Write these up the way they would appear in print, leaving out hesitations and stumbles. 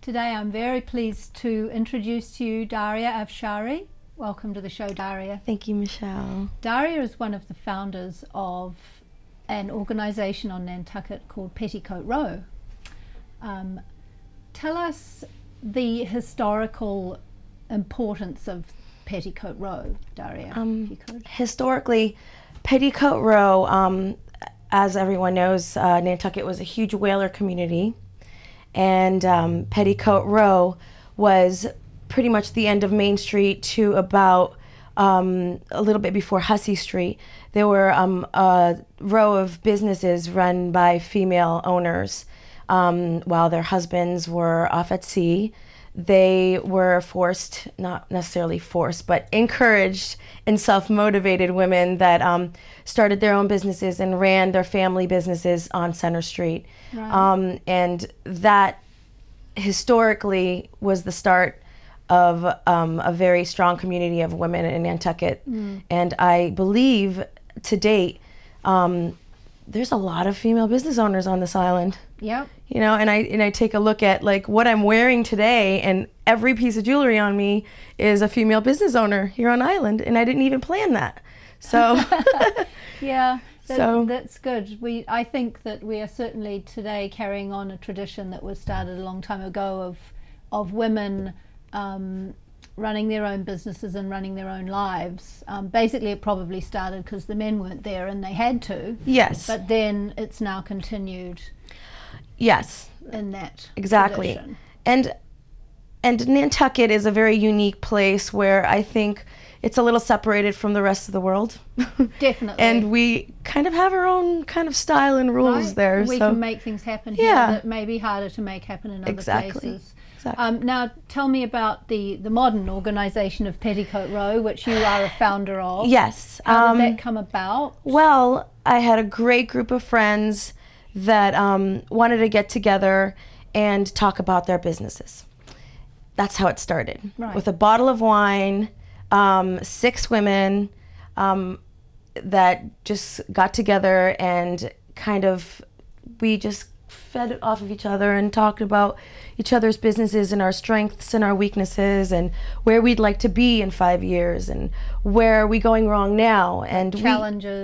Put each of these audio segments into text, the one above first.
Today I'm very pleased to introduce to you Dariaafshari. Welcome to the show, Daria. Thank you, Michelle. Daria is one of the founders of an organisation on Nantucket called Petticoat Row. Tell us the historical importance of Petticoat Row, Daria. If you could. Historically, Petticoat Row, as everyone knows, Nantucket was a huge whaler community, and Petticoat Row was pretty much the end of Main Street to about a little bit before Hussey Street. There were a row of businesses run by female owners. While their husbands were off at sea, they were forced, not necessarily forced, but encouraged and self-motivated women that started their own businesses and ran their family businesses on Center Street. Right. And that historically was the start of a very strong community of women in Nantucket. And I believe to date, there's a lot of female business owners on this island. Yep. You know, and I take a look at like what I'm wearing today, and every piece of jewelry on me is a female business owner here on island, and I didn't even plan that. So yeah, that's good. I think that we are certainly today carrying on a tradition that was started a long time ago of women running their own businesses and running their own lives. Basically, it probably started because the men weren't there and they had to. Yes. But then it's now continued. Yes. In that exactly. tradition. And Nantucket is a very unique place where I think it's a little separated from the rest of the world. Definitely. And we kind of have our own kind of style and rules right. there. We can make things happen here that may be harder to make happen in other places. Exactly. Now, tell me about the modern organisation of Petticoat Row, which you are a founder of. Yes. How did that come about? Well, I had a great group of friends that wanted to get together and talk about their businesses. That's how it started. Right. With a bottle of wine, 6 women that just got together and kind of, we just fed off of each other and talked about each other's businesses and our strengths and our weaknesses and where we'd like to be in 5 years and where are we going wrong now, and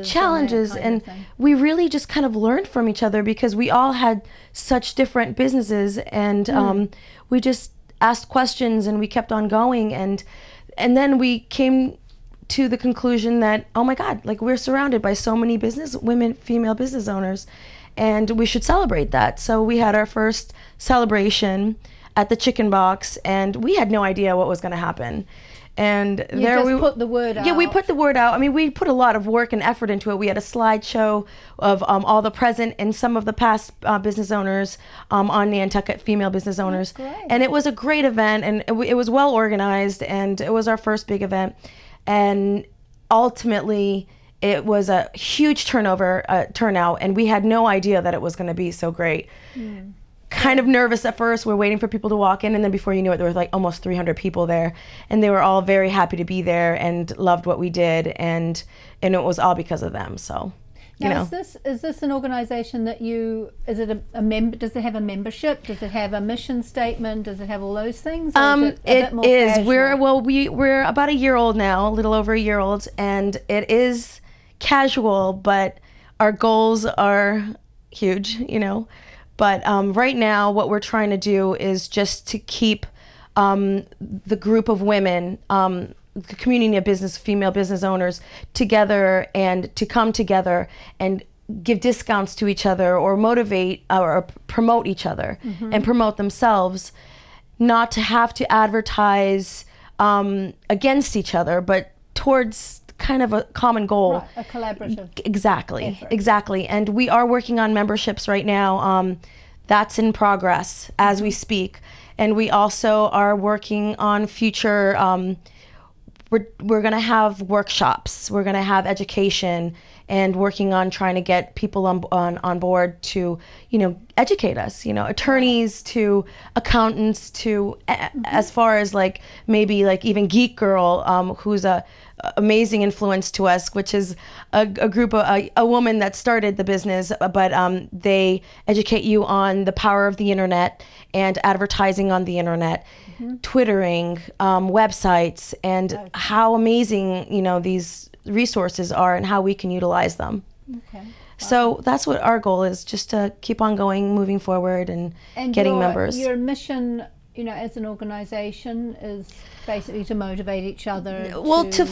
challenges and we really just kind of learned from each other because we all had such different businesses, and we just asked questions and we kept on going, and then we came to the conclusion that, oh my God, like we're surrounded by so many female business owners, and we should celebrate that. So we had our first celebration at the Chicken Box, and we had no idea what was going to happen. And we put the word out. Yeah, we put the word out. I mean, we put a lot of work and effort into it. We had a slideshow of all the present and some of the past business owners on Nantucket, female business owners. That's great. And it was a great event, and it was well organized, and it was our first big event. And ultimately, it was a huge turnout, and we had no idea that it was going to be so great. Kind of nervous at first. We're waiting for people to walk in, and then before you knew it, there was like almost 300 people there, and they were all very happy to be there and loved what we did, and it was all because of them. So, you know. Is this an organization that is it a member? Does it have a membership? Does it have a mission statement? Does it have all those things? Or is it a bit more casual? We're about a year old now, a little over a year old, and it is casual, but our goals are huge, you know. But right now, what we're trying to do is just to keep the group of women, the community of female business owners together, and to come together and give discounts to each other or motivate or promote each other and promote themselves, not to have to advertise against each other, but towards kind of a common goal. Right, a collaborative Exactly. And we are working on memberships right now. That's in progress as we speak. And we also are working on future, we're going to have workshops, we're going to have education, and working on trying to get people on board to, educate us, attorneys to accountants to as far as like maybe like even Geek Girl, who's a amazing influence to us, which is a group of a woman that started the business, but they educate you on the power of the internet and advertising on the internet, Twittering, websites, and how amazing these resources are and how we can utilize them. Okay. So that's what our goal is, just to keep on going, moving forward, and getting members. Your mission, as an organization, is basically to motivate each other. Well, to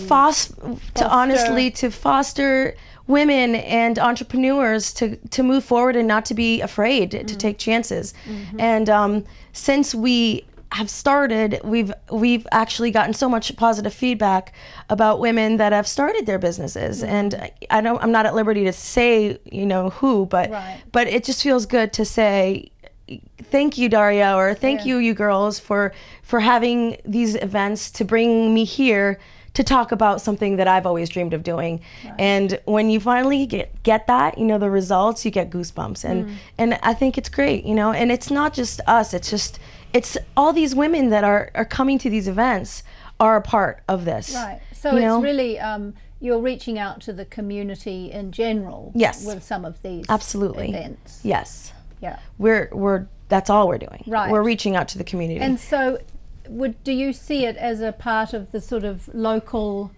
foster women and entrepreneurs to move forward and not to be afraid to take chances. And since we have started, we've actually gotten so much positive feedback about women that have started their businesses. And I'm not at liberty to say who, but it just feels good to say thank you, Daria, or thank you girls for having these events to bring me here to talk about something that I've always dreamed of doing. And when you finally get that, the results, you get goosebumps. And I think it's great, and it's not just us, it's all these women that are coming to these events are a part of this. Right. So it's really, you're reaching out to the community in general. Yes. With some of these events. Yes. Yeah. We're that's all we're doing. Right. We're reaching out to the community. And so do you see it as a part of the sort of local,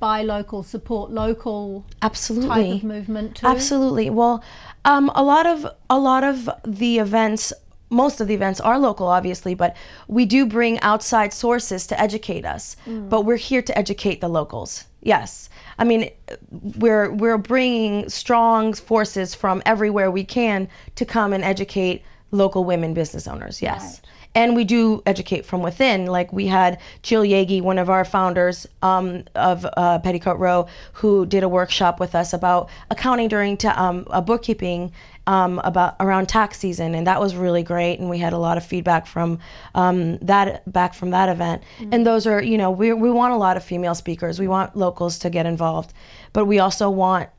buy local, support local Absolutely. type of movement too? Absolutely. Well, a lot of the events, most of the events are local, obviously, but we do bring outside sources to educate us. But we're here to educate the locals. Yes. I mean, we're bringing strong forces from everywhere we can to come and educate local women business owners. Yes. Right. And we do educate from within. Like we had Jill Yagi, one of our founders of Petticoat Row, who did a workshop with us about accounting during bookkeeping around tax season, and that was really great. And we had a lot of feedback from that event. And those are, we want a lot of female speakers. We want locals to get involved, but we also want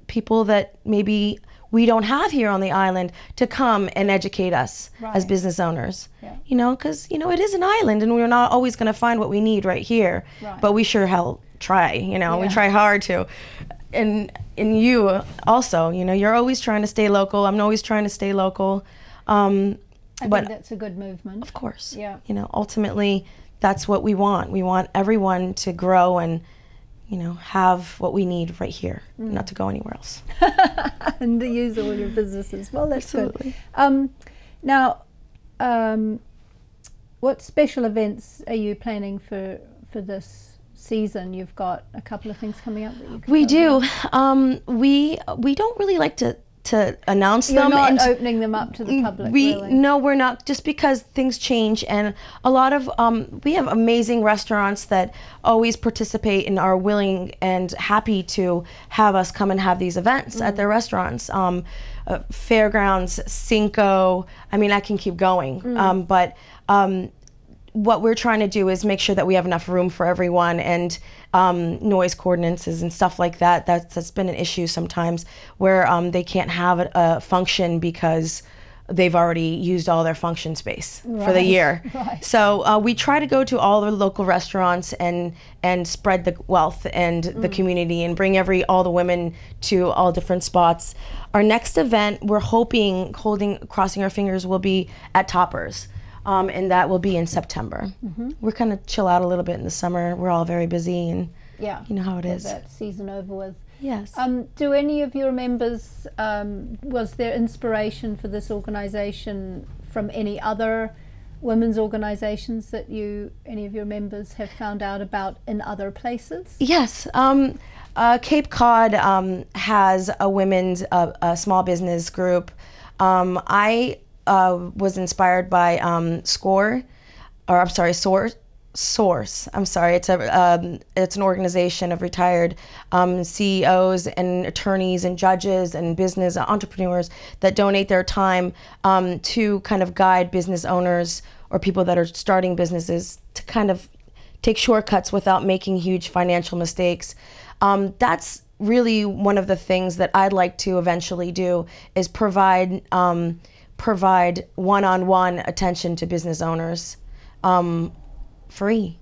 people that maybe we don't have here on the island to come and educate us as business owners. Because it is an island, and we're not always going to find what we need right here. But we sure hell try. We try hard to. And you also, you're always trying to stay local. I'm always trying to stay local. I think that's a good movement. Of course. Yeah. Ultimately, that's what we want. We want everyone to grow and have what we need right here, not to go anywhere else. And to use all your businesses. Well, that's Absolutely. Good. Now, what special events are you planning for this season? You've got a couple of things coming up that you can We do. We don't really like to announce them. You're not opening them up to the public, really? No, we're not, just because things change, and a lot of, we have amazing restaurants that always participate and are willing and happy to have us come and have these events at their restaurants. Fairgrounds, Cinco, I can keep going, but what we're trying to do is make sure that we have enough room for everyone, and noise coordinates and stuff like that. That's been an issue sometimes, where they can't have a function because they've already used all their function space for the year. So we try to go to all the local restaurants and spread the wealth and the community, and bring all the women to all different spots. Our next event, we're hoping, crossing our fingers, will be at Toppers. And that will be in September. We're kind of chill out a little bit in the summer. We're all very busy, and you know how it is. That season over with. Yes. Do any of your members, was there inspiration for this organization from any other women's organizations that any of your members have found out about in other places? Yes. Cape Cod has a women's small business group. I was inspired by Source. I'm sorry. It's an organization of retired CEOs and attorneys and judges and business entrepreneurs that donate their time to kind of guide business owners or people that are starting businesses to kind of take shortcuts without making huge financial mistakes. That's really one of the things that I'd like to eventually do is provide one-on-one attention to business owners, free.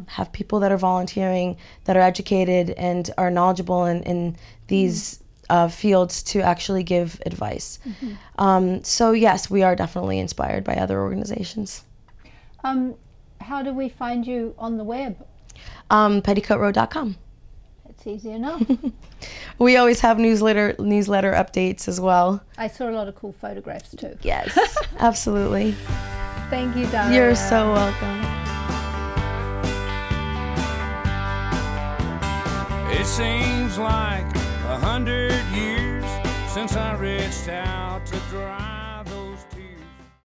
Have people that are volunteering, that are educated and are knowledgeable in these fields to actually give advice. So yes, we are definitely inspired by other organizations. How do we find you on the web? petticoatrow.com. It's easy enough. We always have newsletter updates as well. I saw a lot of cool photographs too. Yes, absolutely. Thank you, Daria. You're so welcome. It seems like 100 years since I reached out to dry